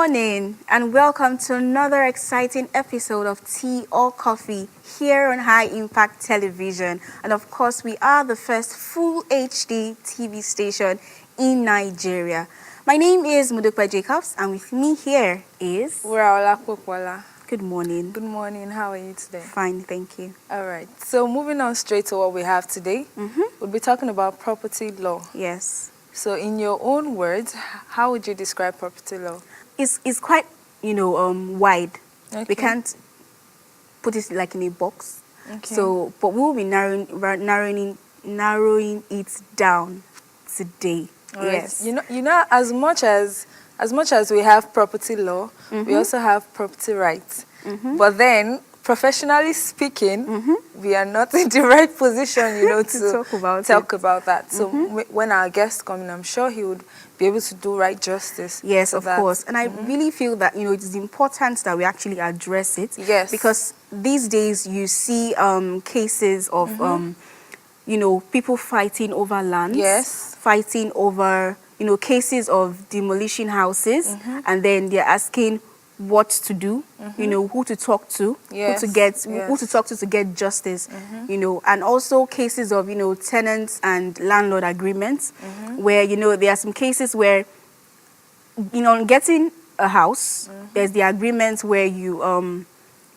morning and welcome to another exciting episode of Tea or Coffee here on High Impact Television. And of course, we are the first full HD TV station in Nigeria. My name is Mudukwa Jacobs and with me here is... Uraola Popola. Good morning. Good morning. How are you today? Fine, thank you. All right. So moving on straight to what we have today, we'll be talking about property law. Yes. So in your own words, how would you describe property law? It's quite, wide. Okay. We can't put it like in a box. Okay. So, but we'll be narrowing it down today. All right. Yes. You know, as much as we have property law, we also have property rights. But then, professionally speaking, we are not in the right position, to talk about that. So when our guest comes in, I'm sure he would be able to do right justice. Yes, of that. course. And I really feel that, it is important that we actually address it. Yes. Because these days you see cases of, people fighting over lands. Yes. Fighting over, cases of demolishing houses. And then they're asking what to do, who to talk to, Yes. who to talk to get justice, and also cases of, tenants and landlord agreements, where, there are some cases where, getting a house, there's the agreement where you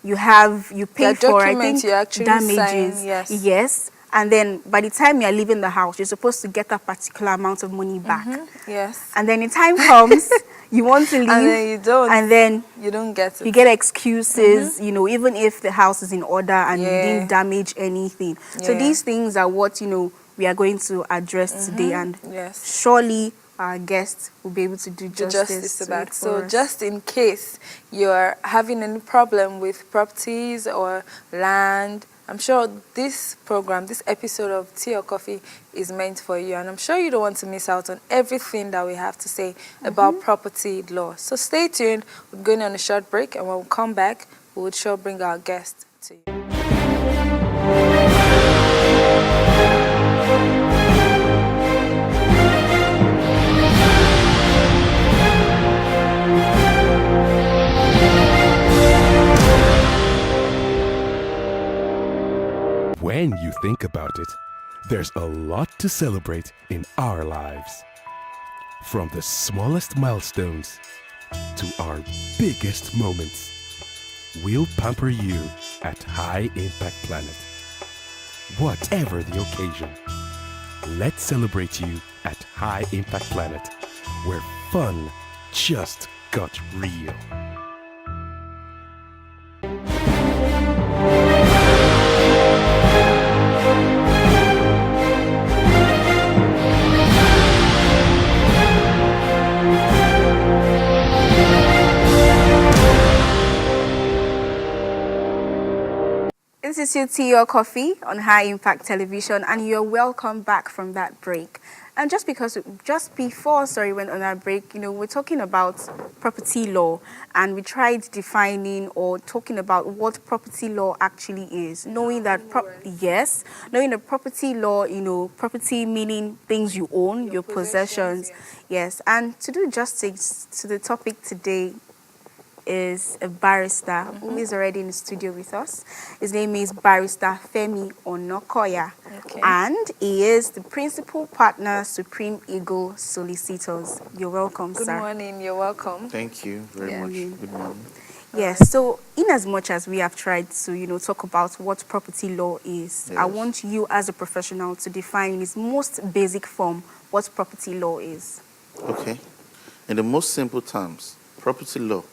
pay for, I think, damages. Sign, yes. Yes. And then by the time you're leaving the house, you're supposed to get a particular amount of money back. Yes. And then the time comes, you want to leave. And then you don't. And then you don't get it. You get excuses, even if the house is in order and you didn't damage anything. So these things are what, we are going to address today. And surely our guests will be able to do justice to that. for So us. just in case you're having any problem with properties or land, I'm sure this program, this episode of Tea or Coffee is meant for you. And I'm sure you don't want to miss out on everything that we have to say about property law. So stay tuned. We're going on a short break. And when we come back, we will sure bring our guest to you. When you think about it, there's a lot to celebrate in our lives. From the smallest milestones to our biggest moments, we'll pamper you at High Impact Planet. Whatever the occasion, let's celebrate you at High Impact Planet, where fun just got real. This is your Tea or Coffee on High Impact Television, and you're welcome back from that break. And just before we went on our break, we're talking about property law, and we tried defining or talking about what property law actually is. Knowing that property law, property meaning things you own, your possessions. Yes. And to do justice to the topic today is a barrister who is already in the studio with us. His name is Barrister Femi Onokoya, and he is the principal partner, Supreme Eagle Solicitors. You're welcome, sir. Good morning. You're welcome. Thank you very much. Good morning. Yes, so in as much as we have tried to, talk about what property law is, I want you as a professional to define in its most basic form what property law is. Okay. In the most simple terms, property law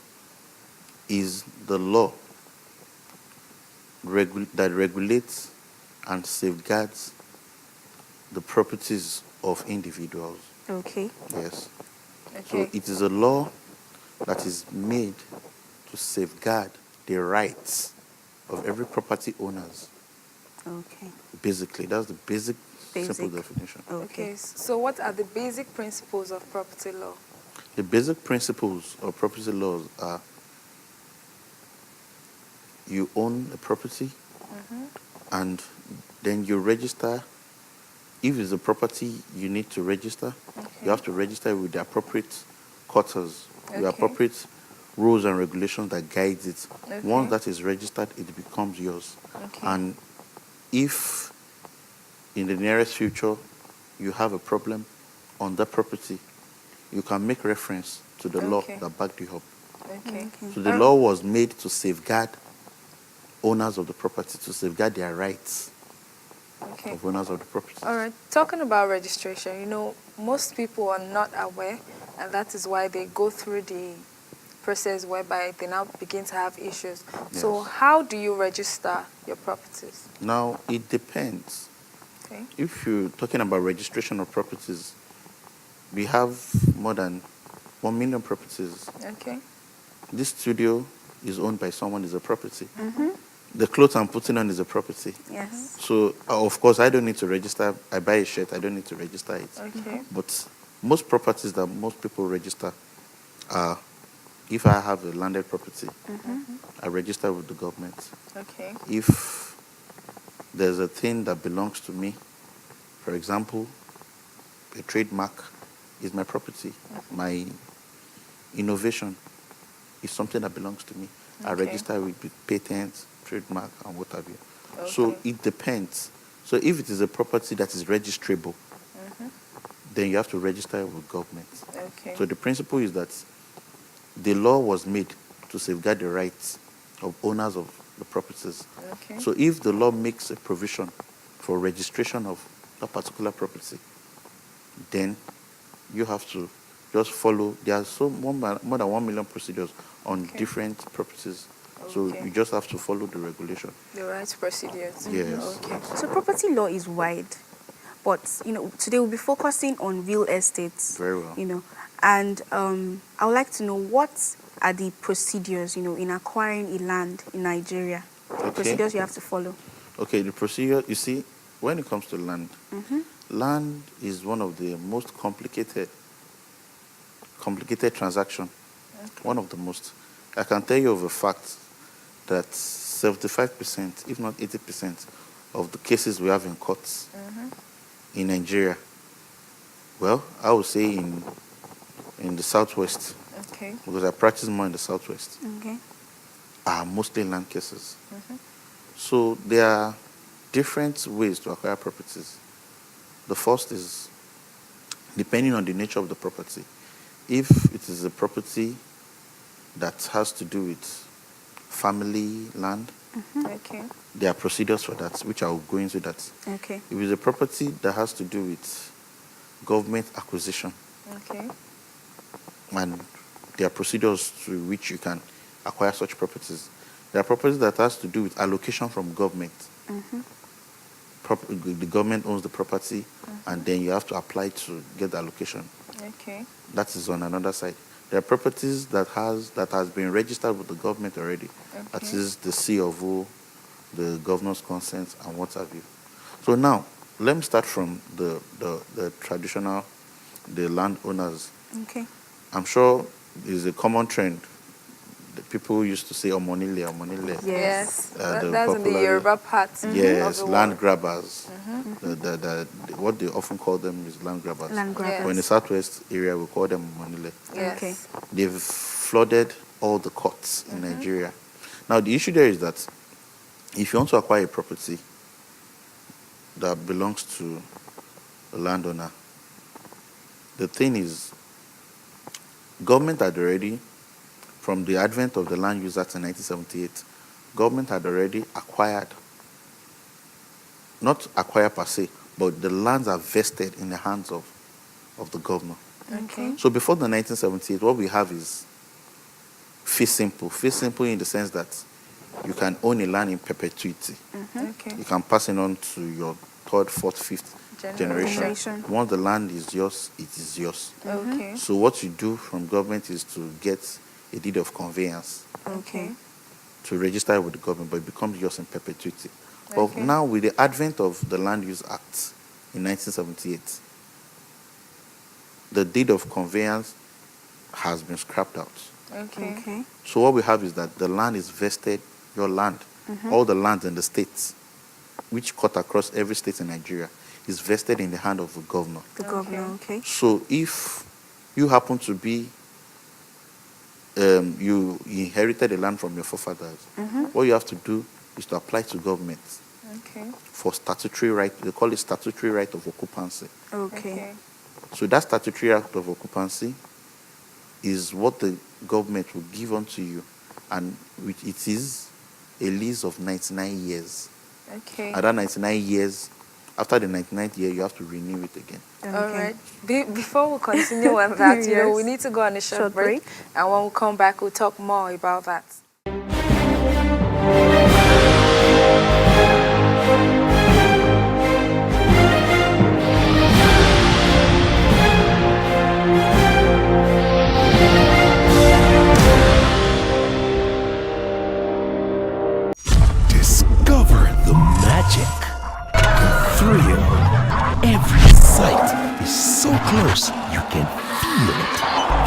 is the law that regulates and safeguards the properties of individuals. Okay. Yes. Okay. So it is a law that is made to safeguard the rights of every property owners. Okay. Basically, that's the basic. Simple definition. Okay. So what are the basic principles of property law? The basic principles of property laws are: you own a property, and then you register. If it's a property you need to register, you have to register with the appropriate quarters, the appropriate rules and regulations that guides it. Okay. Once that is registered, it becomes yours. Okay. And if in the nearest future you have a problem on that property, you can make reference to the law Okay. that backed you up. Okay. So the law was made to safeguard owners of the property, to safeguard their rights Okay. of owners of the property. All right. Talking about registration, you know, most people are not aware, and that is why they go through the process whereby they now begin to have issues. So Yes. how do you register your properties? Now, it depends. Okay. If you're talking about registration of properties, we have more than 1 million properties. Okay. This studio is owned by someone, is a property. The clothes I'm putting on is a property. Yes. So, of course, I don't need to register. I buy a shirt, I don't need to register it. Okay. But most properties that most people register are, if I have a landed property, I register with the government. Okay. If there's a thing that belongs to me, for example, a trademark is my property. My innovation is something that belongs to me. I Okay. register with patents, trademark, and what have you. So Okay. it depends. So if it is a property that is registrable, then you have to register it with government. Okay. So the principle is that the law was made to safeguard the rights of owners of the properties. Okay. So if the law makes a provision for registration of that particular property, then you have to just follow. There are more than 1 million procedures on Okay. different properties. So Okay. you just have to follow the regulation. The right procedures. Yes. Okay. So property law is wide, but today we'll be focusing on real estates. Very well. And I would like to know what are the procedures, in acquiring a land in Nigeria. The procedures you have to follow. Okay, the procedure, you see, when it comes to land, land is one of the most complicated transaction. One of the most. I can tell you of a fact that 75%, if not 80%, of the cases we have in courts in Nigeria, well, I would say in the southwest, Okay. because I practice more in the southwest, Okay. are mostly land cases. So there are different ways to acquire properties. The first is depending on the nature of the property. If it is a property that has to do with family land, Okay. there are procedures for that, which I will go into that. Okay. If it's a property that has to do with government acquisition, Okay. and there are procedures through which you can acquire such properties. There are properties that has to do with allocation from government. The government owns the property, and then you have to apply to get the allocation. Okay. That is on another side. There are properties that has been registered with the government already. That Okay. is the C of O, the governor's consent, and what have you. So now, let me start from the traditional, the landowners. Okay. I'm sure it's a common trend. The people used to say omonile, omonile. Yes. The That's in the popular- Yoruba part. Yes, of the land world. grabbers. What they often call them is land grabbers. Land grabbers. But in the southwest area, we call them omonile. Yes. Okay. They've flooded all the courts in Nigeria. Now, the issue there is that if you want to acquire a property that belongs to a landowner, the thing is, government had already, from the advent of the Land Use Act in 1978, government had already acquired, not acquired per se, but the lands are vested in the hands of the governor. Okay. So before the 1978, what we have is fee simple. Fee simple in the sense that you can own a land in perpetuity. Okay. You can pass it on to your third, fourth, fifth generation. Generation. Once the land is yours, it is yours. Okay. So what you do from government is to get a deed of conveyance Okay. to register it with the government, but it becomes yours in perpetuity. But Okay. now with the advent of the Land Use Act in 1978, the deed of conveyance has been scrapped out. Okay. Okay. So what we have is that the land is vested, your land, all the lands in the states, which cut across every state in Nigeria, is vested in the hand of the governor. The governor. Okay. So if you happen to be you inherited the land from your forefathers, what you have to do is to apply to government Okay. for statutory right. They call it statutory right of occupancy. Okay. So that statutory right of occupancy is what the government will give unto you, and it is a lease of 99 years. Okay. At that 99 years, after the 99th year, you have to renew it again. All right. Before we continue on that, we Yes. need to go on a short, Short break. break. And when we come back, we'll talk more about that. Discover the magic, the thrill. Every sight is so close you can feel it.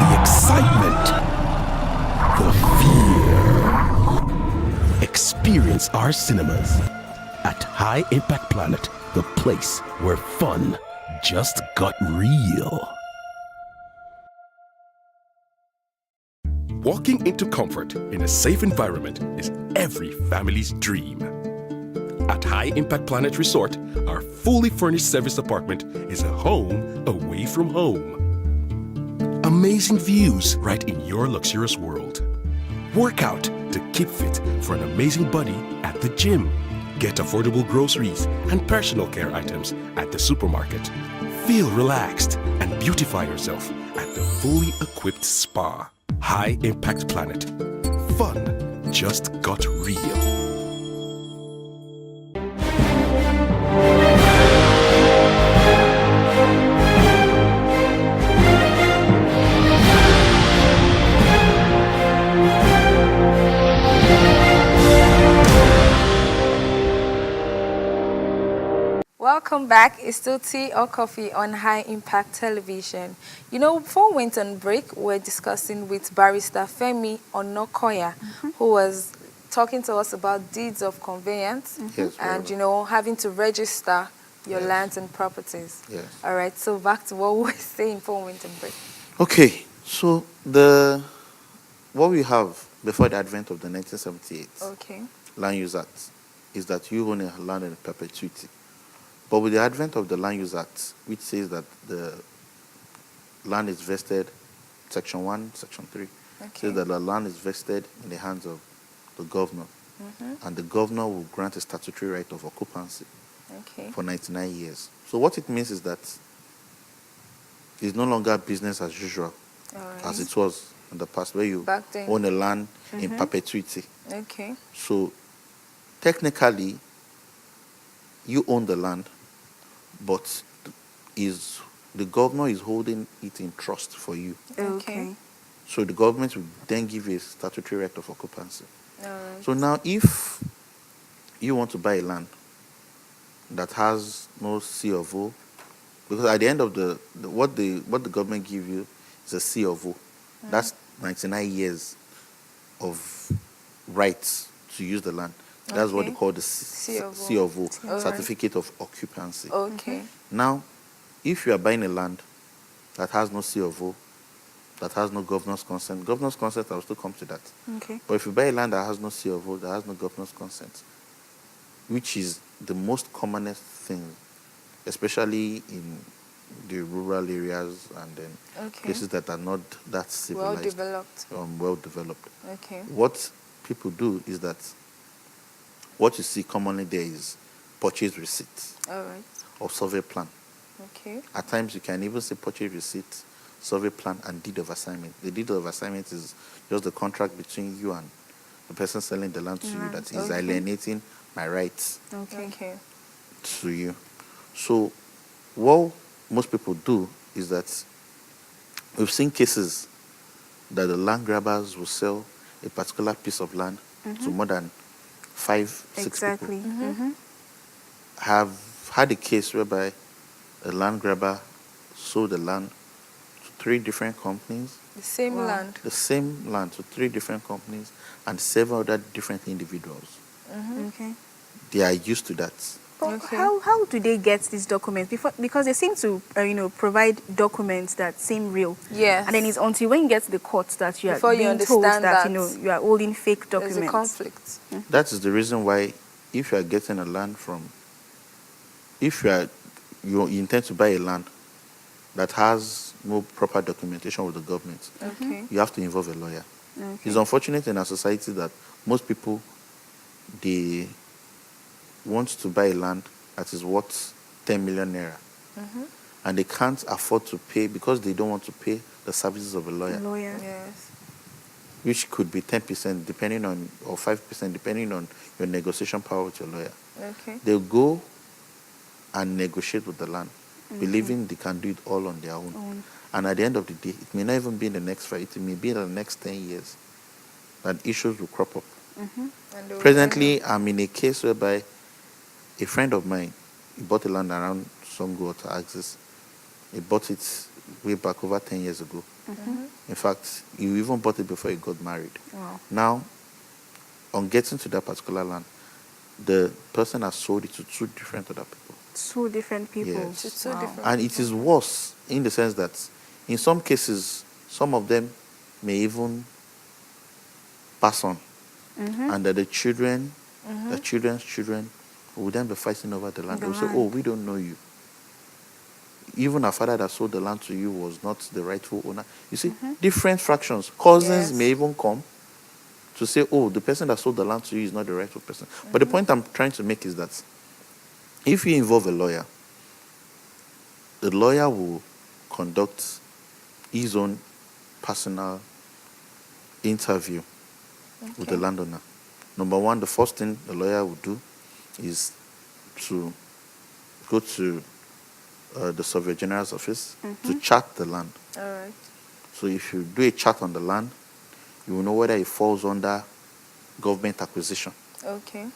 The excitement, the fear. Experience our cinemas at High Impact Planet, the place where fun just got real. Walking into comfort in a safe environment is every family's dream. At High Impact Planet Resort, our fully furnished service apartment is a home away from home. Amazing views right in your luxurious world. Work out to keep fit for an amazing body at the gym. Get affordable groceries and personal care items at the supermarket. Feel relaxed and beautify yourself at the fully equipped spa. High Impact Planet. Fun just got real. Welcome back. It's still Tea or Coffee on High Impact Television. Before we went on break, we were discussing with Barrister Femi Onokoya, who was talking to us about deeds of conveyance Yes, very and, well. having to register your Yes. lands and properties. Yes. All right, so back to what we were saying before we went on break. Okay, so what we have before the advent of the 1978 Okay. Land Use Act is that you own a land in perpetuity. But with the advent of the Land Use Act, which says that the land is vested, Section 1, Section 3, says that the land is vested in the hands of the governor, and the governor will grant a statutory right of occupancy Okay. for 99 years. So what it means is that it's no longer business as usual, All right. as it was in the past, where you Back then. own a land in perpetuity. Okay. So technically, you own the land, but the governor is holding it in trust for you. Okay. So the government will then give you a statutory right of occupancy. All right. So now, if you want to buy a land that has no C of O, because at the end of what the government give you is a C of O. That's 99 years of rights to use the land. That's what Okay. they call the C of O. C of O, All right. certificate of occupancy. Okay. Now, if you are buying a land that has no C of O, that has no governor's consent, I will still come to that. Okay. But if you buy a land that has no C of O, that has no governor's consent, which is the most commonest thing, especially in the rural areas and then Okay. places that are not that Well civilized, developed. well developed. Okay. What people do is that what you see commonly there is purchase receipt All right. or survey plan. Okay. At times you can even say purchase receipt, survey plan, and deed of assignment. The deed of assignment is just the contract between you and the person selling the land to you that is Okay. alienating my rights Okay. Okay. to you. So what most people do is that we've seen cases that the land grabbers will sell a particular piece of land to more than 5-6 Exactly. people. Have had a case whereby a land grabber sold the land to 3 different companies, The same Wow. land. the same land to 3 different companies and several other different individuals. Okay. They are used to that. Okay. How do they get these documents? Because they seem to provide documents that seem real. Yes. And then it's until when you get to the court that you are Before you being told understand that that you are holding fake There's documents. a conflict. That is the reason why, if you are getting a land from, if you intend to buy a land that has no proper documentation with the government, Okay. you have to involve a lawyer. Okay. It's unfortunate in our society that most people, they want to buy a land that is worth 10 million naira, and they can't afford to pay because they don't want to pay the services of a lawyer, Lawyer. Yes. which could be 10% depending on, or 5% depending on your negotiation power with your lawyer. Okay. They'll go and negotiate with the land, believing they can do it all on their own. And at the end of the day, it may not even be in the next 5, it may be in the next 10 years that issues will crop up. And they will Presently, I'm in a case whereby a friend of mine, he bought a land around Songo Water Axis. He bought it way back over 10 years ago. In fact, he even bought it before he got married. Wow. Now, on getting to that particular land, the person has sold it to 2 different other people. 2 different people. Yes. It's so Wow. different. And it is worse in the sense that in some cases, some of them may even pass on. And that the children, the children's children will then be fighting over the land. The They'll say, land. oh, we don't know you. Even our father that sold the land to you was not the rightful owner. You see, different fractions. Cousins Yes. may even come to say, oh, the person that sold the land to you is not the rightful person. But the point I'm trying to make is that if you involve a lawyer, the lawyer will conduct his own personal interview with the landowner. Number one, the first thing the lawyer will do is to go to the Surveyor General's office to chart the land. All right. So if you do a chart on the land, you will know whether it falls under government acquisition. Okay.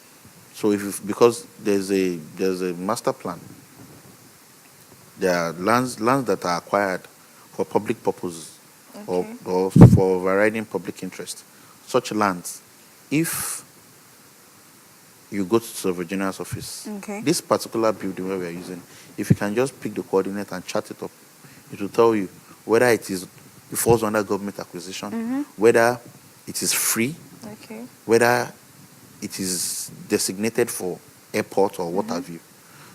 So because there's a master plan, there are lands that are acquired for public purposes or for varying public interest. Such lands, if you go to the Surveyor General's office, Okay. this particular building where we are using, if you can just pick the coordinate and chart it up, it will tell you whether it falls under government acquisition, whether it is free, Okay. whether it is designated for airport or what have you.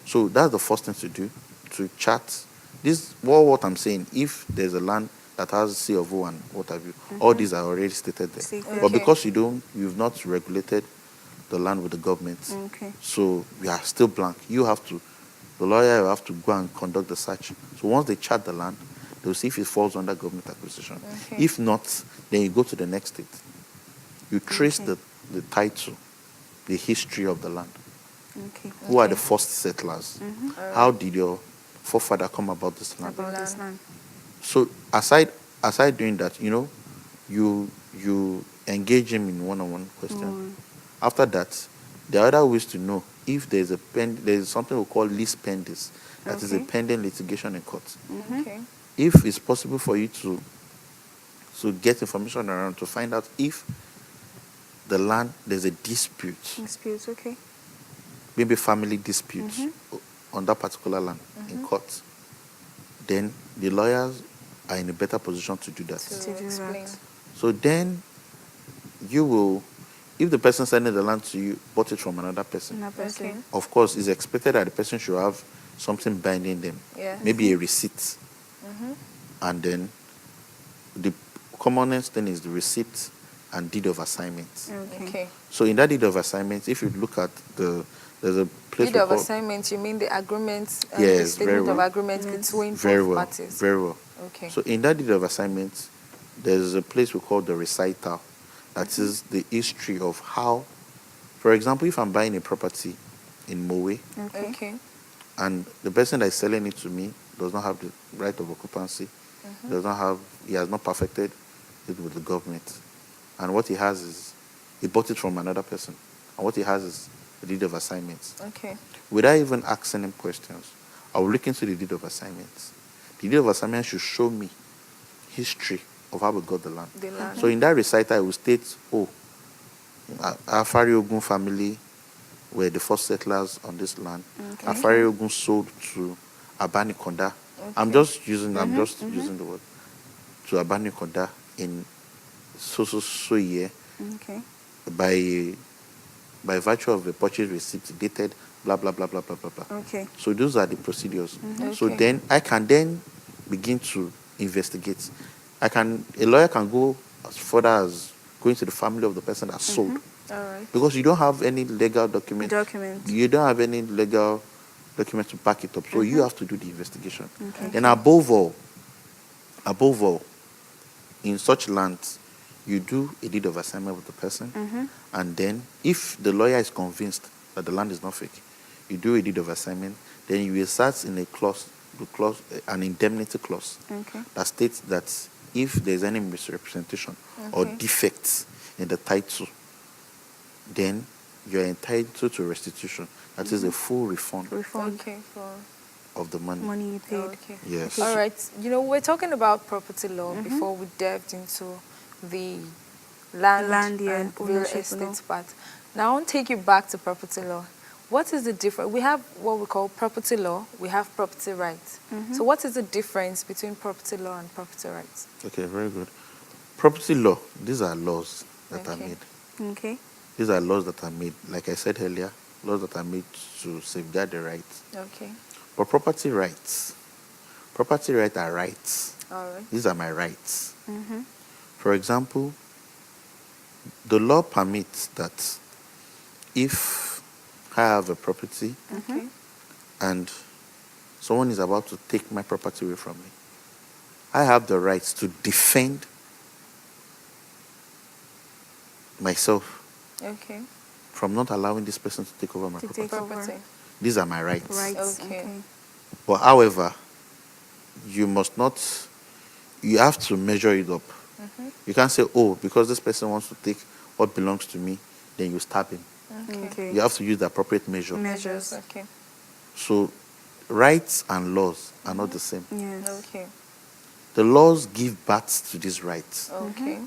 So that's the first thing to do, to chart this. What I'm saying, if there's a land that has C of O and what have you, all these are already stated there. Stated. But Okay. because you've not regulated the land with the government, Okay. so you are still blank. The lawyer will have to go and conduct the search. So once they chart the land, they'll see if it falls under government acquisition. Okay. If not, then you go to the next state. You trace the title, the history of the land. Okay. Who are the first settlers? How did your forefather come about this land? About this land. So aside doing that, you engage him in one-on-one question. After that, there are other ways to know if there's something we call lis pendens. That is a Okay. pending litigation in court. Okay. If it's possible for you to get information around to find out if the land there's a dispute, Disputes. Okay. maybe family dispute on that particular land in court, then the lawyers are in a better position to do that. To do explain. that. So then you will, if the person sending the land to you bought it from another person, Another person. Okay. of course it's expected that the person should have something binding them, Yes. maybe a receipt. And then the commonest thing is the receipt and deed of assignment. Okay. Okay. So in that deed of assignment, if you look at there's a place Deed we of call- assignment, you mean the agreement, Yes, the very statement of well. agreement between very both well, parties. very well. Okay. So in that deed of assignment, there's a place we call the recital. That is the history of how, for example, if I'm buying a property in Mowe Okay. Okay. and the person that is selling it to me does not have the right of occupancy, he has not perfected it with the government. And what he has is, he bought it from another person. And what he has is a deed of assignment. Okay. Without even asking him questions, I will look into the deed of assignment. The deed of assignment should show me history of how we got the land. The land. So in that recital, it will state, Afari Ogun family were the first settlers on this land. Okay. Afari Ogun sold to Abani Konda. I'm Okay. just using using the word to Abani Konda in so year Okay. by virtue of the purchase receipt dated blah blah blah blah blah blah blah. Okay. So those are the procedures. So Okay. then I can then begin to investigate. A lawyer can go as further as going to the family of the person that sold, All right. because you don't have any legal document. Document. You don't have any legal document to back it up. So you have to do the investigation. Okay. And above all, in such lands, you do a deed of assignment with the person, and then if the lawyer is convinced that the land is not fake, you do a deed of assignment. Then you insert in an indemnity clause Okay. that states that if there's any misrepresentation or Okay. defects in the title, then you're entitled to restitution. That is a full refund Refund Okay. For of the money. money you paid. okay. Yes. All right. We're talking about property law before we delved into the land yeah, and real ownership and estate all. part. Now I want to take you back to property law. What is the difference? We have what we call property law. We have property rights. So what is the difference between property law and property rights? Okay, very good. Property law, these are laws that are Okay. made. Okay. These are laws that are made, like I said earlier, laws that are made to safeguard the rights. Okay. But property rights are rights. All right. These are my rights. For example, the law permits that if I have a property Okay. and someone is about to take my property away from me, I have the rights to defend myself Okay. from not allowing this person to take over my To property. take over. Property. These are my rights. Rights. Okay. But however, you have to measure it up. You can't say, oh, because this person wants to take what belongs to me, then you stab him. Okay. You have to use the appropriate measure. Measures. Okay. So rights and laws are not the same. Yes. Okay. The laws give birth to these rights. Okay.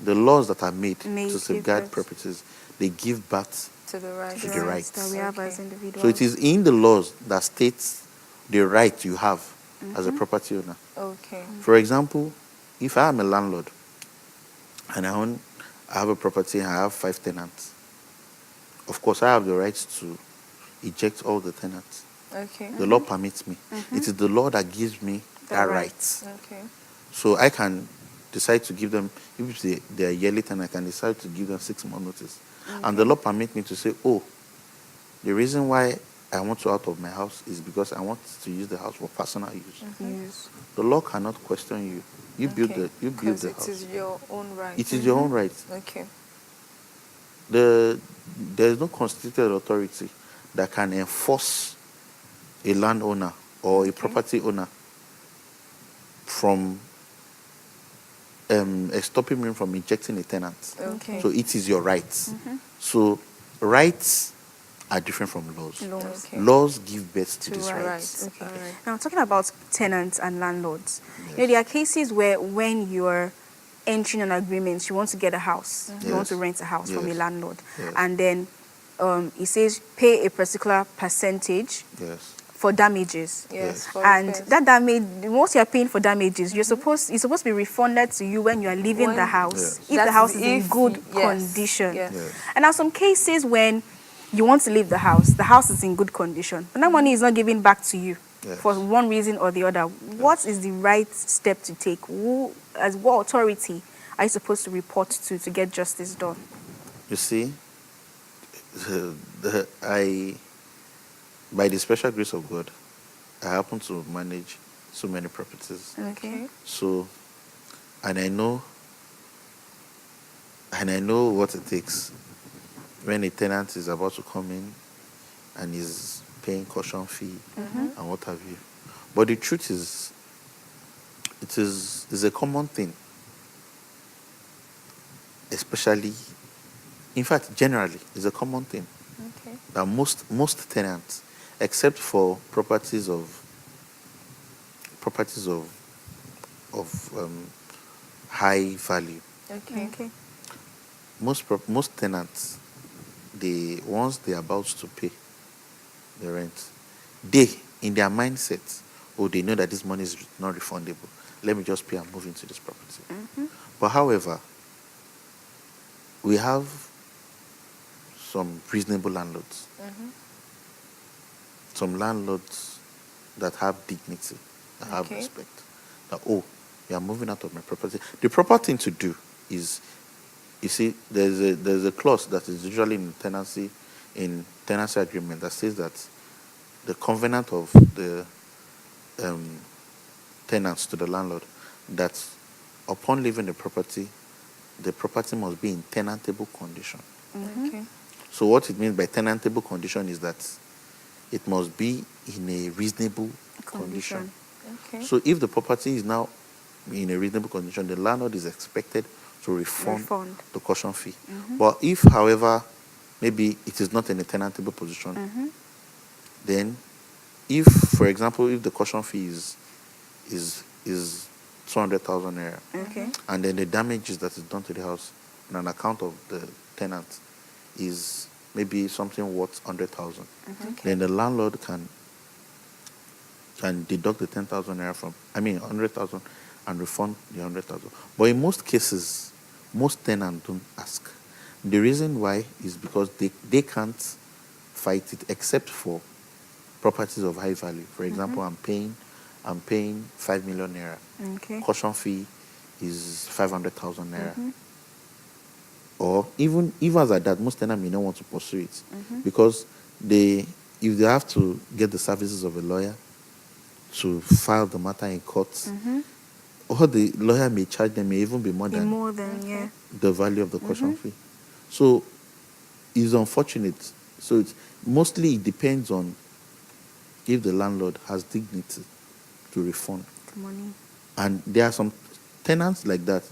The laws that are made Made to give safeguard birth. properties, they give birth. To the right. To the rights. that we have Okay. as individuals. So it is in the laws that states the right you have as a property owner. Okay. For example, if I am a landlord and I have a property and I have 5 tenants, of course I have the right to eject all the tenants. Okay. The law permits me. It is the law that gives me that right. Okay. So I can decide to give them, if they are yearly tenant, I can decide to give them 6 month notice. And the law permits me to say, oh, the reason why I want you out of my house is because I want to use the house for personal use. Yes. The law cannot question you. You build Okay. the house. Because it is your own right. It is your own right. Okay. There is no constituted authority that can enforce a landowner or a property owner from stopping him from ejecting a tenant. Okay. So it is your rights. So rights are different from laws. Laws. Okay. Laws give birth to To these rights. rights. Okay. All right. Now, talking about tenants and landlords, there are cases where when you're entering an agreement, you want to get a house, you want to Yes. rent a house from a Yes. landlord, Yes. and then it says pay a particular percentage Yes. for damages. Yes. for And repairs. that damage, once you're paying for damages, it's supposed to be refunded to you when you are leaving the When- house, Yes. if the That's house is in if- good yes, condition. yes. Yes. And now some cases when you want to leave the house is in good condition, but that money is not given back to you Yes. for one reason or the other. What is the right step to take? What authority are you supposed to report to get justice done? You see, by the special grace of God, I happen to manage so many properties. Okay. So, and I know what it takes when a tenant is about to come in and is paying caution fee and what have you. But the truth is, it is a common thing, especially, in fact, generally, it's a common thing Okay. that most tenants, except for properties of high value, Okay. Okay. most tenants, once they're about to pay the rent, they, in their mindset, they know that this money is not refundable. Let me just pay and move into this property. But however, we have some reasonable landlords. Some landlords that have dignity, that have respect. That, you are moving out of my property. The proper thing to do is, you see, there's a clause that is usually in tenancy agreement that says that the covenant of the tenants to the landlord, that upon leaving the property must be in tenantable condition. Okay. So what it means by tenantable condition is that it must be in a reasonable condition. Okay. So if the property is now in a reasonable condition, the landlord is expected to refund the caution fee. But if, however, maybe it is not in a tenantable position, then if, for example, if the caution fee is 200,000 naira, and then the damages that is done to the house on an account of the tenant is maybe something worth 100,000, then the landlord can deduct the 10,000 naira from, 100,000, and refund the 100,000. But in most cases, most tenants don't ask. The reason why is because they can't fight it, except for properties of high value. For example, I'm paying 5 million naira. Caution fee is 500,000 naira. Or even as at that, most tenants may not want to pursue it because if they have to get the services of a lawyer to file the matter in court, or the lawyer may charge them may even be more than the value of the caution fee. So it's unfortunate. So mostly it depends on if the landlord has dignity to refund The money. And there are some tenants like that,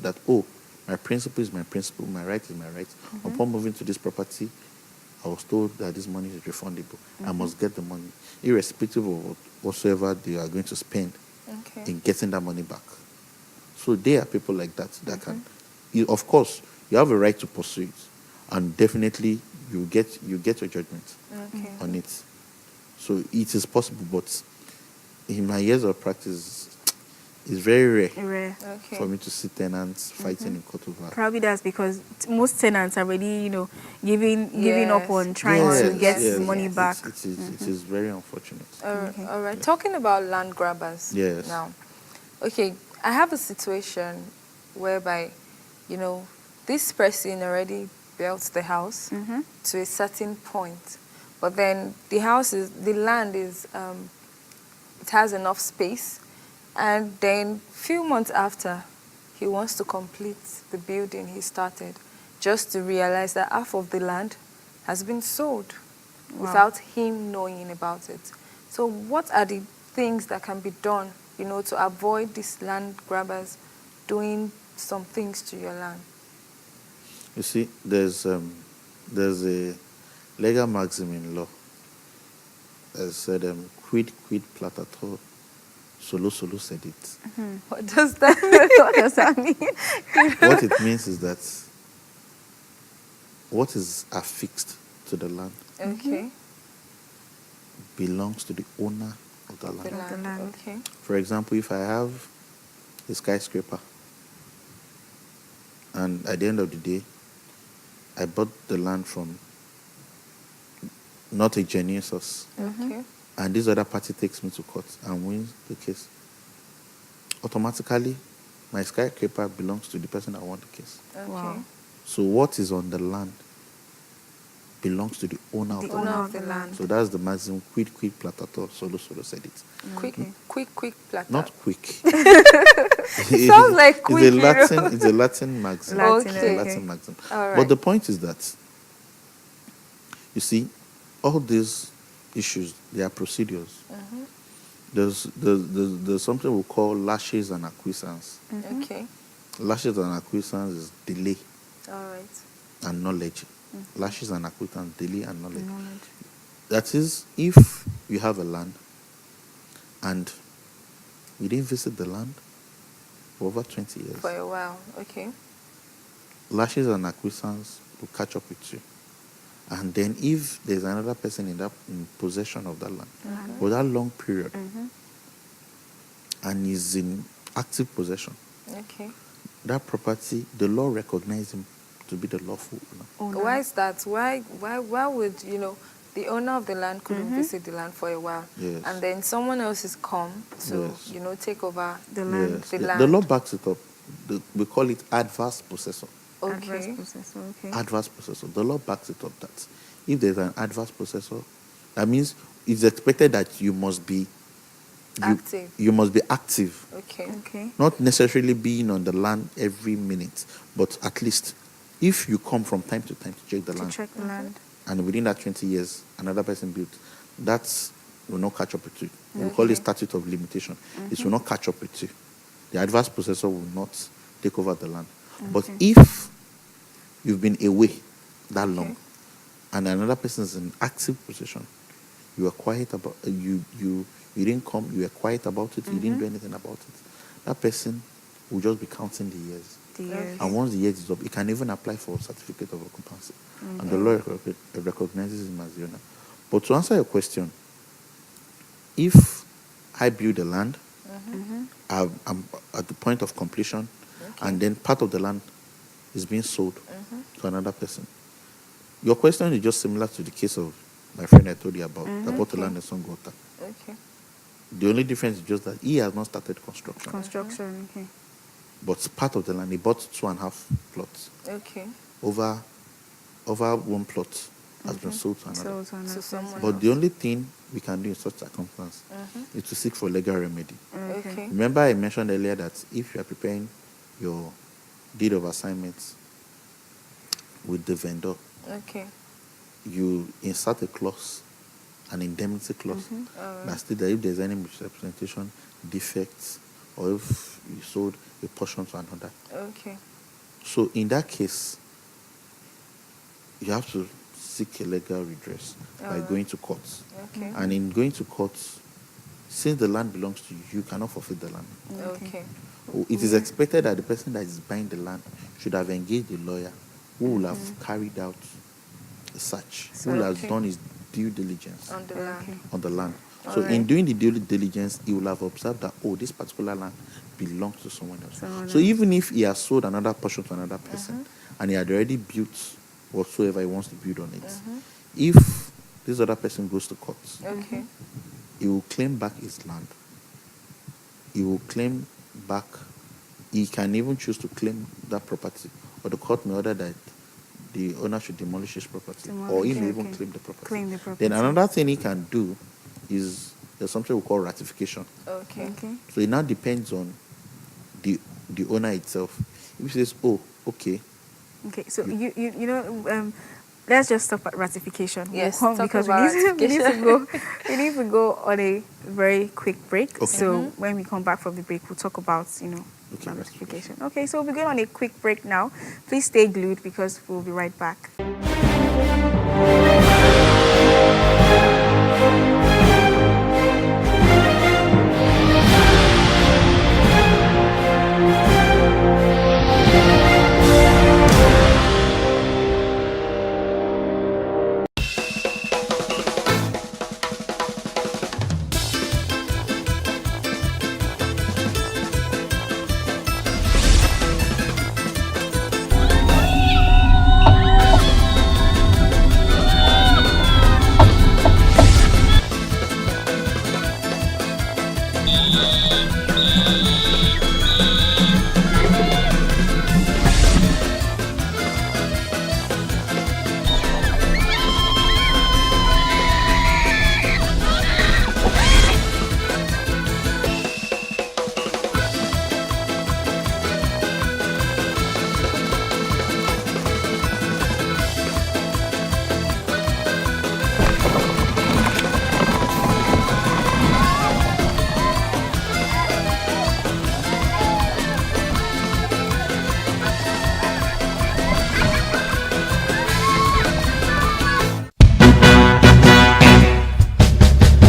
my principal is my principal, my right is my right. Upon moving to this property, I was told that this money is refundable. I must get the money, irrespective of whatsoever they are going to spend in getting that money back. So there are people like that can. Of course, you have a right to pursue it, and definitely you get your judgment on it. So it is possible, but in my years of practice, it's very rare for me to see tenants fighting in court over. Probably that's because most tenants are already, giving up on trying to get the money back. It is very unfortunate. All right. Talking about land grabbers now. Okay, I have a situation whereby, this person already built the house to a certain point, but then the land is, it has enough space. And then few months after, he wants to complete the building he started, just to realize that half of the land has been sold without him knowing about it. So what are the things that can be done, to avoid these land grabbers doing some things to your land? You see, there's a legal maxim in law that said, quid platator, solo sed it. What does that mean? What does that mean? What it means is that what is affixed to the land belongs to the owner of the land. Okay. For example, if I have a skyscraper and at the end of the day, I bought the land from not a genuine source, and this other party takes me to court and wins the case, automatically my skyscraper belongs to the person that won the case. Okay. Wow. So what is on the land belongs to the owner of the land. Of the land. So that's the maximum, quid platator, solo sed it. Quick plata. Not quick. It sounds like quick. It's a Latin maxim. Latin, It's a okay. Latin maxim. All right. But the point is that, you see, all these issues, they are procedures. There's something we call laches and acquiescence. Okay. Laches and acquiescence is delay All right. and knowledge. Laches and acquiescence, delay and knowledge. That is, if you have a land and you didn't visit the land for over 20 years, For a while. Okay. laches and acquiescence will catch up with you And then if there's another person in possession of that land for that long period and is in active possession, Okay. that property, the law recognizes him to be the lawful owner. Why is that? Why would, the owner of the land couldn't visit the land for a while? Yes. And then someone else has come to, Yes. take over The land. Yes. the The land. law backs it up. We call it adverse possessor. Adverse Okay. possessor, okay. Adverse possessor. The law backs it up that if there's an adverse possessor, that means it's expected that you must be Active. You must be active. Okay. Okay. Not necessarily being on the land every minute, but at least if you come from time to time to check the To land, check the land. and within that 20 years another person built, that will not catch up with you. We call it statute of limitation. It will not catch up with you. The adverse possessor will not take over the land. But if you've been away that long and another person is in active possession, you are quiet about you didn't come, you were quiet about it, you didn't do anything about it, that person will just be counting the years. The years. And once the years is up, he can even apply for a certificate of occupancy. And the law recognizes him as the owner. But to answer your question, if I build the land, I'm at the point of completion, and then part of the land is being sold to another person. Your question is just similar to the case of my friend I told you about, that bought the land in Songota. Okay. The only difference is just that he has not started construction. Construction, okay. But part of the land, he bought 2.5 plots. Okay. Over one plot has been sold to another. So So someone But the only thing we can do in such circumstance is to seek for legal remedy. Okay. Remember I mentioned earlier that if you are preparing your deed of assignment with the vendor, Okay. you insert a clause, an indemnity clause, that states that if there's any misrepresentation, defects, or if you sold a portion to another. Okay. So in that case, you have to seek a legal redress by going to court. Okay. And in going to court, since the land belongs to you, you cannot forfeit the land. Okay. It is expected that the person that is buying the land should have engaged a lawyer who will have carried out a search, who will have Okay. done his due diligence On the land. on the land. So Alright. in doing the due diligence, he will have observed that, this particular land belongs to someone else. Someone So else. even if he has sold another portion to another person and he had already built whatsoever he wants to build on it, if this other person goes to court, Okay. he will claim back his land. He will claim back, he can even choose to claim that property, or the court may order that the owner should demolish his property, or he may even claim the property. Claim the property. Then another thing he can do is there's something we call ratification. Okay. Okay. So it now depends on the owner itself. If he says, okay, Okay, so let's just stop at ratification. Yes, We'll come talk because about we need to go on a very quick break. Okay. So when we come back from the break, we'll talk about ratification. Okay, so we'll be going on a quick break now. Please stay glued because we'll be right back.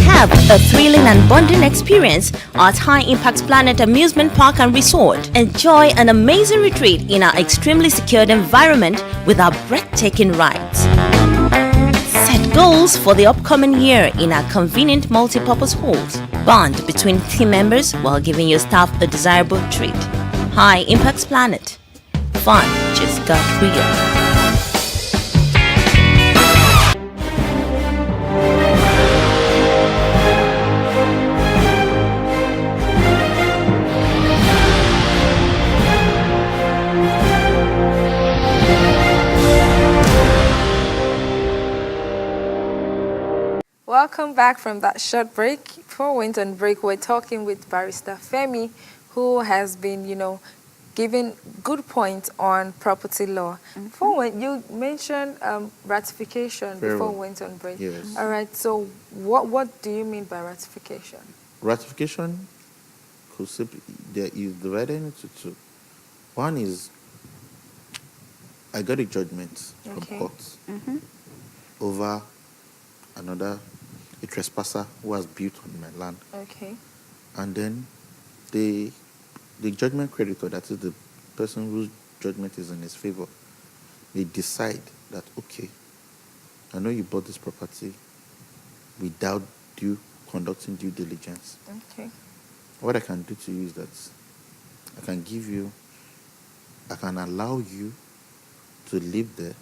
Have a thrilling and bonding experience at High Impact Planet Amusement Park and Resort. Enjoy an amazing retreat in our extremely secured environment with our breathtaking rides. Set goals for the upcoming year in our convenient multi-purpose halls. Bond between team members while giving your staff a desirable treat. High Impact Planet. Fun just got real. Welcome back from that short break. Before we went on break, we're talking with Barrister Femi, who has been, giving good points on property law. Before you mentioned ratification Very before well. we went on break. Yes. All right. So what do you mean by ratification? Ratification could simply, there is divided into two. One is I got a judgment from Okay. court over a trespasser who has built on my land. Okay. And then the judgment creditor, that is the person whose judgment is in his favor, they decide that, okay, I know you bought this property without conducting due diligence. Okay. What I can do to you is that I can allow you to live there,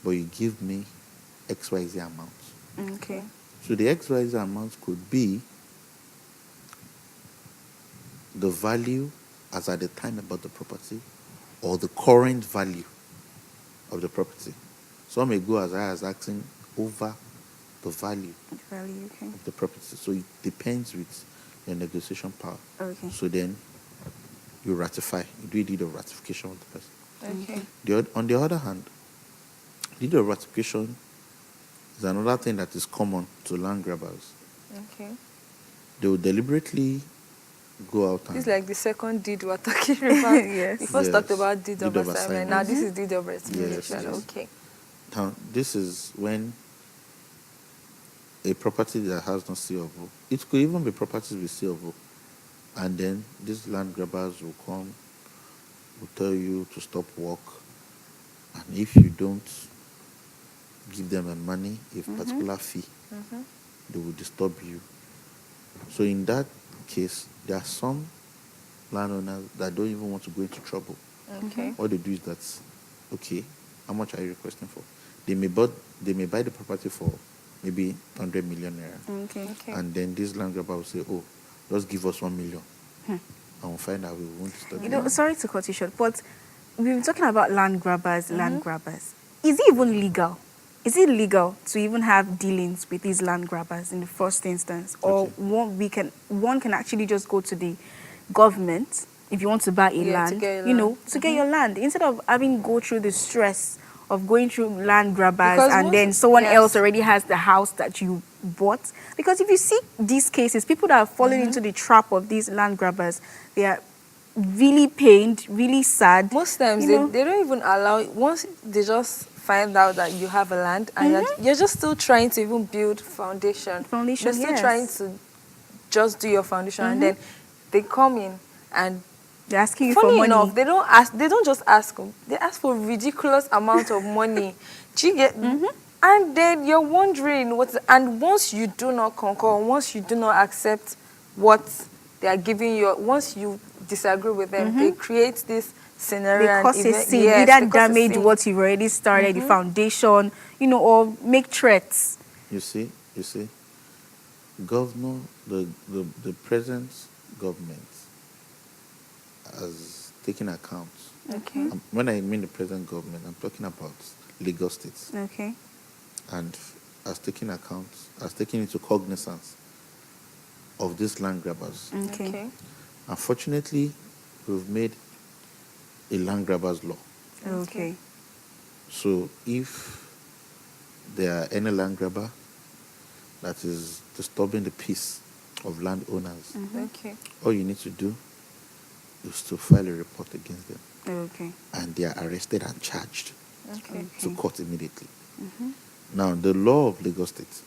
but you give me XYZ amount. Okay. So the XYZ amount could be the value as at the time about the property or the current value of the property. Some may go as high as asking over the value Value, okay. of the property. So it depends with your negotiation power. Okay. So then you ratify. You do a deed of ratification with the person. Okay. On the other hand, deed of ratification is another thing that is common to land grabbers. Okay. They will deliberately go out and This is like the second deed we're talking about. Yes. We first Yes. talked about deed of Deed of assignment. Now assignment. this is deed of ratification. yes. Okay. Now, this is when a property that has no COO, it could even be properties with COO, and then these land grabbers will come, will tell you to stop work, and if you don't give them a money, a particular fee, they will disturb you. So in that case, there are some landowners that don't even want to go into trouble. Okay. What they do is that, okay, how much are you requesting for? They may buy the property for maybe 100 million naira. Okay. Okay. And then this land grabber will say, oh, just give us 1 million. And we'll find out we won't disturb You you. know, sorry to cut you short, but we've been talking about land grabbers. Is it even legal? Is it legal to even have dealings with these land grabbers in the first instance? Or Okay. one can actually just go to the government if you want to buy a Yeah, to land, get your you know, land. to get your land, instead of having go through the stress of going through land grabbers Because and most- then someone yes. else already has the house that you bought. Because if you see these cases, people that are falling into the trap of these land grabbers, they are really pained, really sad. Most times you know. they don't even allow, once they just find out that you have a land and you're just still trying to even build foundation. Foundation, You're still yes. trying to just do your foundation and then they come in and They're asking you for funny money. enough, they don't just ask them. They ask for ridiculous amount of money. Do you get? And then you're wondering and once you do not concur, once you do not accept what they are giving you, once you disagree with them, they create this scenario. They and cause a event- scene, yes, either they cause a damage scene. what you've already started, the foundation, you know, or make threats. You see, governor, the present government has taken account. Okay. When I mean the present government, I'm talking about Lagos State, Okay. and has taken into cognizance of these land grabbers. Okay. Unfortunately, we've made a land grabbers law. Okay. So if there are any land grabber that is disturbing the peace of landowners, Okay. all you need to do is to file a report against them, Okay. and they are arrested and charged Okay. to court immediately. Now, the law of Lagos State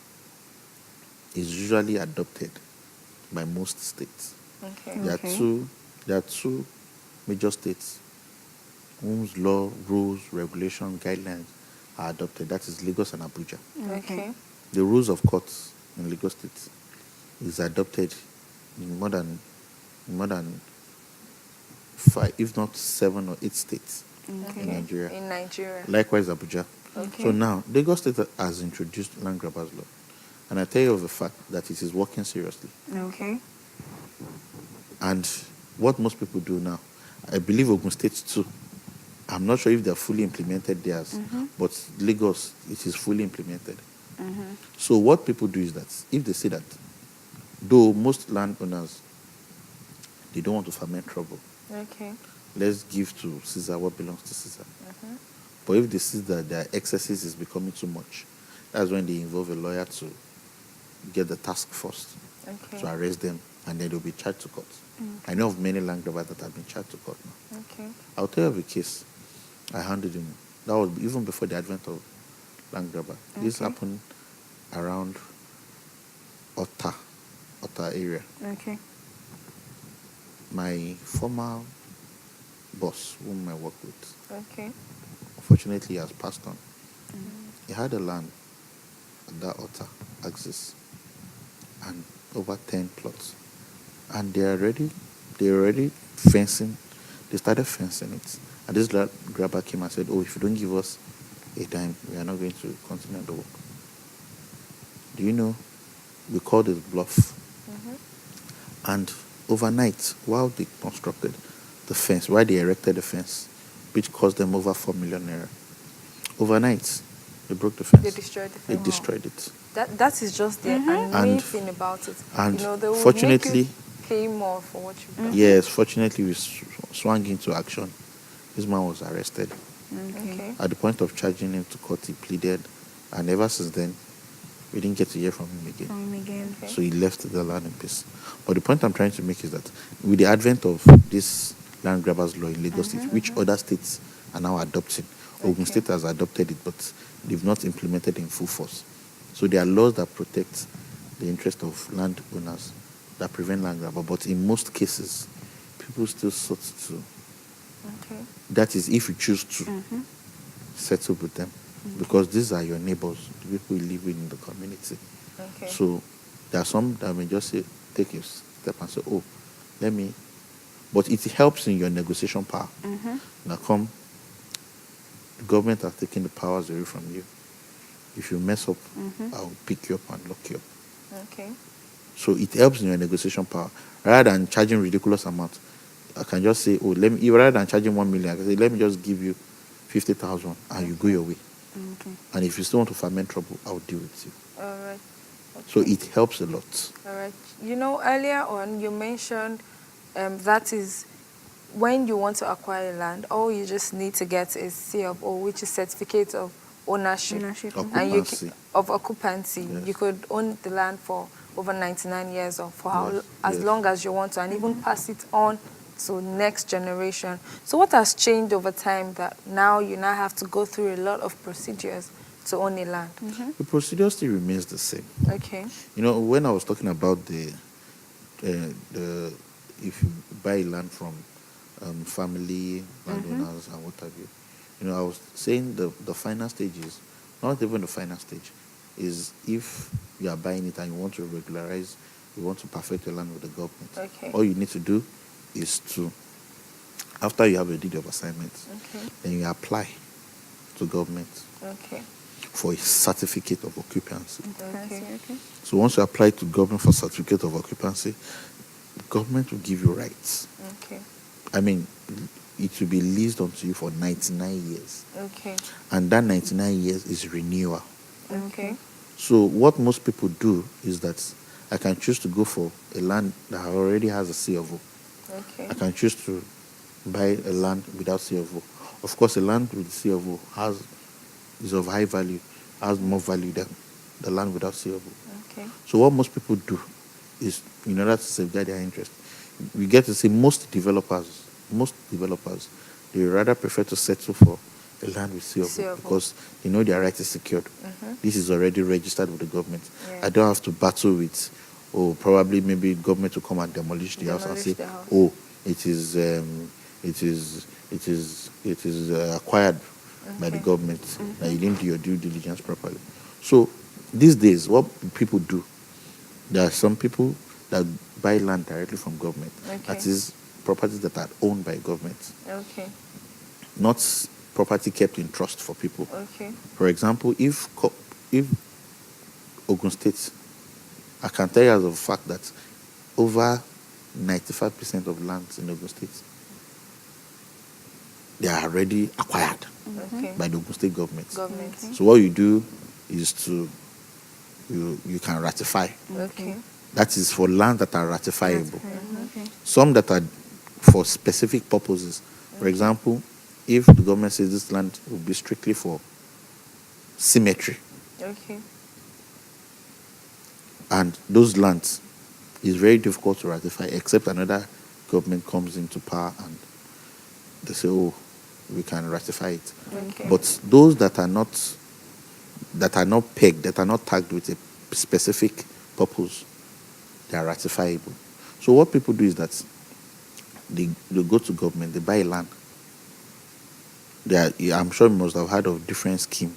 is usually adopted by most states. Okay. There are two major states whose law, rules, regulation, guidelines are adopted. That is Lagos and Abuja. Okay. The rules of courts in Lagos State is adopted in more than 5, if not 7 or 8 states in Nigeria. In Nigeria. Likewise, Abuja. Okay. So now, Lagos State has introduced land grabbers law. And I tell you of the fact that it is working seriously. Okay. And what most people do now, I believe Ogun State too. I'm not sure if they're fully implemented theirs, but Lagos, it is fully implemented. So what people do is that if they say that, though most landowners, they don't want to ferment trouble, Okay. let's give to Caesar what belongs to Caesar. But if they see that their excesses is becoming too much, that's when they involve a lawyer to get the task force Okay. to arrest them, and then they'll be charged to court. I know of many land grabbers that have been charged to court now. Okay. I'll tell you of a case I handled him. That was even before the advent of land grabber. This happened around Otta area. Okay. My former boss, whom I work with, Okay. unfortunately has passed on. He had a land at that Otta axis and over 10 plots. And they're already fencing. They started fencing it. And this land grabber came and said, oh, if you don't give us a dime, we are not going to continue the work. Do you know, we called it bluff. And overnight, while they constructed the fence, while they erected the fence, which cost them over 4 million naira, overnight, they broke the fence. They destroyed the They fence. destroyed it. That is just the annoying thing about it. and you know, they will fortunately- make you pay more for what you've done. Yes, fortunately, we swung into action. This man was arrested. Okay. At the point of charging him to court, he pleaded. And ever since then, we didn't get to hear from him again. From again. Okay. So he left the land in peace. But the point I'm trying to make is that with the advent of this land grabbers law in Lagos State, which other states are now adopting, Ogun State has adopted it, but they've not implemented it in full force. So there are laws that protect the interest of landowners, that prevent land grabber. But in most cases, people still sought to. Okay. That is, if you choose to settle with them, because these are your neighbors, the people you live with in the community. Okay. So there are some that may just say, take a step and say, oh, let me. But it helps in your negotiation power. Now come, the government has taken the powers away from you. If you mess up, I'll pick you up and lock you up. Okay. So it helps in your negotiation power. Rather than charging ridiculous amount, I can just say, oh, let me, rather than charging 1 million, I can say, let me just give you 50,000 and you go your way. Okay. And if you still want to ferment trouble, I'll deal with you. All right. So it helps a lot. All right. You know, earlier on you mentioned that is when you want to acquire land, all you just need to get is CFO, which is certificate of ownership. Ownership. And you Occupancy. of occupancy. Yes. You could own the land for over 99 years or for how Yes, as yes. long as you want to, and even pass it on to next generation. So what has changed over time that now you now have to go through a lot of procedures to own a land? The procedure still remains the same. Okay. You know, when I was talking about the if you buy land from family landowners and what have you, you know, I was saying the final stage is not even the final stage. Is if you are buying it and you want to regularize, you want to perfect your land with the government. Okay. All you need to do is to, after you have a deed of assignment, Okay. then you apply to government Okay. for a certificate of occupancy. Okay. So once you apply to government for certificate of occupancy, government will give you rights. Okay. I mean, it will be leased onto you for 99 years. Okay. And that 99 years is renewal. Okay. So what most people do is that I can choose to go for a land that already has a CFO. Okay. I can choose to buy a land without CFO. Of course, a land with CFO is of high value, has more value than the land without CFO. Okay. So what most people do is, in order to safeguard their interest, we get to see most developers, they rather prefer to settle for a land with CFO CFO. because they know their right is secured. This is already registered with the government. Yeah. I don't have to battle with, or probably maybe government will come and demolish the house and Demolish say, the house. oh, it is acquired by the Okay. government that you didn't do your due diligence properly. So these days, what people do, there are some people that buy land directly from government. Okay. That is properties that are owned by government, Okay. not property kept in trust for people. Okay. For example, if Ogun State, I can tell you as a fact that over 95% of lands in Ogun State, they are already acquired Okay. by the Ogun State government. Government. So what you do is you can ratify. Okay. That is for land that are ratifiable. Okay. Some that are for specific purposes. For example, if the government says this land will be strictly for cemetery, Okay. and those lands is very difficult to ratify except another government comes into power and they say, oh, we can ratify it. Okay. But those that are not pegged, that are not tagged with a specific purpose, they are ratifiable. So what people do is that they go to government, they buy land. I'm sure you must have heard of different scheme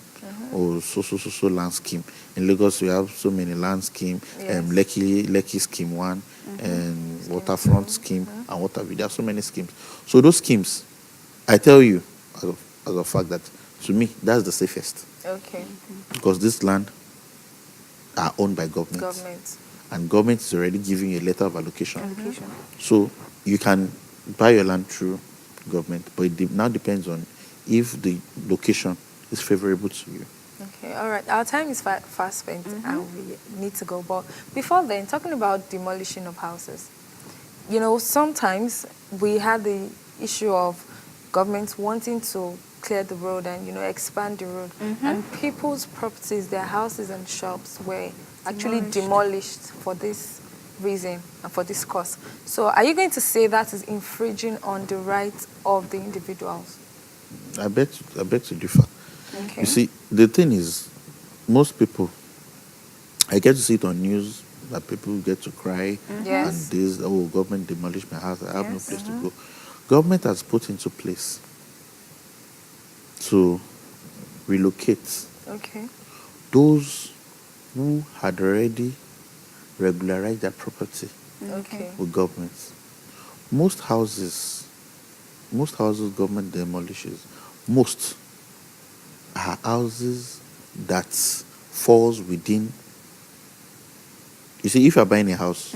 or so land scheme. In Lagos, we have so many land scheme, Yes. Lekki scheme 1, and waterfront scheme, and what have you. There are so many schemes. So those schemes, I tell you, as a fact that to me, that's the safest. Okay. Because this land are owned by government. Government. And government is already giving you a letter of allocation. Allocation. So you can buy your land through government, but it now depends on if the location is favorable to you. Okay, all right. Our time is fast spent and we need to go. But before then, talking about demolishing of houses, you know, sometimes we had the issue of government wanting to clear the road and, you know, expand the road. And people's properties, their houses and shops were actually demolished for this reason and for this cause. So are you going to say that is infringing on the rights of the individuals? I beg to differ. Okay. You see, the thing is, most people, I get to see it on news that people get to cry Yes. and this, oh, government demolished my house, I have no Yes. place to go. Government has put into place to relocate Okay. those who had already regularized their property Okay. with government. Most houses government demolishes, most are houses that falls within. You see, if you're buying a house,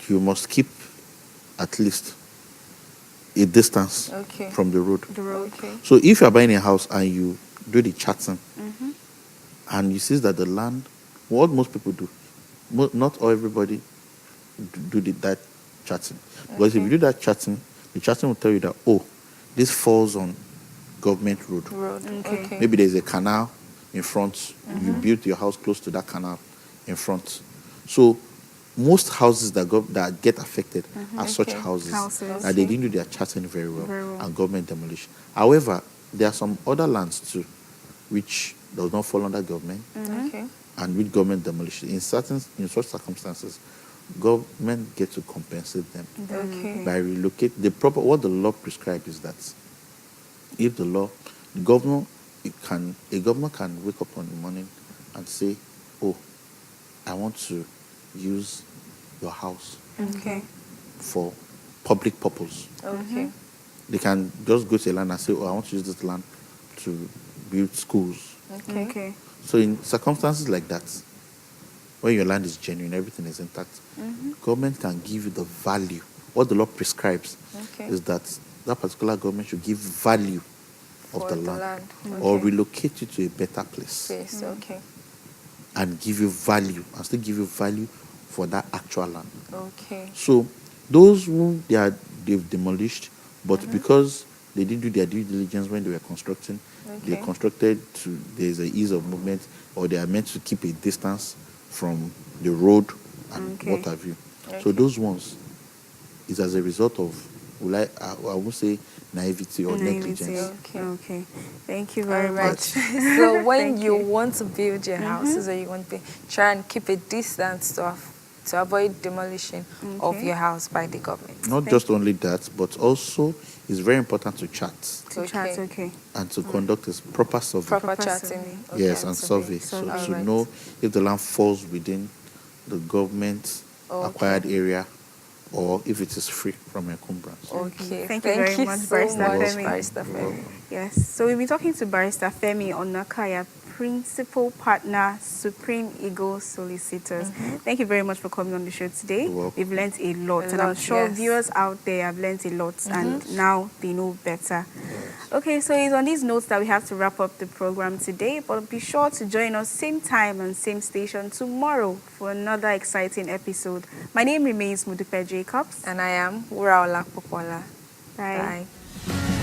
you must keep at least a distance Okay. from the road. The road. Okay. So if you're buying a house and you do the charting, and you see that the land, what most people do, not all everybody do that charting. Because if you do that charting, the charting will tell you that, oh, this falls on government road. Road. Okay. Okay. Maybe there's a canal in front. You built your house close to that canal in front. So most houses that get affected are such Okay. houses Houses. that they didn't do their charting very well, Very well. and government demolition. However, there are some other lands too, which does not fall under government Okay. and with government demolition. In such circumstances, government get to compensate them Okay. by relocate. What the law prescribes is that if the governor can wake up in the morning and say, oh, I want to use your house Okay. for public purpose. Okay. They can just go to a land and say, oh, I want to use this land to build schools. Okay. Okay. So in circumstances like that, when your land is genuine, everything is intact, government can give you the value. What the law prescribes Okay. is that particular government should give value of For the the land, land. or Okay. relocate you to a better place Space. Okay. and give you value, and still give you value for that actual land. Okay. So those who they've demolished, but because they didn't do their due diligence when they were constructing, they Okay. constructed there's an ease of movement, or they are meant to keep a distance from the road and Okay. what have you. So Okay. those ones is as a result of, I won't say naivety or negligence. Okay. Okay. Thank you very All right. much. So when Thank you you. want to build your houses or you want to try and keep a distance to avoid demolition of Okay. your house by the government. Not just only that, but also it's very important to chat To chat, okay. and to conduct a proper survey. Proper Proper chatting. survey. Okay. Yes, and survey. Survey. So to Alright. know if the land falls within the government acquired area or if it is free from encumbrance. Okay. Thank you very much, so Barrister much, Femi. Barrister Femi. Yes, so we'll be talking to Barrister Femi Onakaya, Principal Partner, Supreme Eagle Solicitors. Thank you very much for coming on the show today. You're welcome. We've learned a lot, A and I'm lot, sure yes. viewers out there have learned a lot, and now they know better. Okay, so it's on these notes that we have to wrap up the program today, but be sure to join us same time and same station tomorrow for another exciting episode. My name remains Mudupe Jacobs. And I am Uraola Popola. Bye. Bye.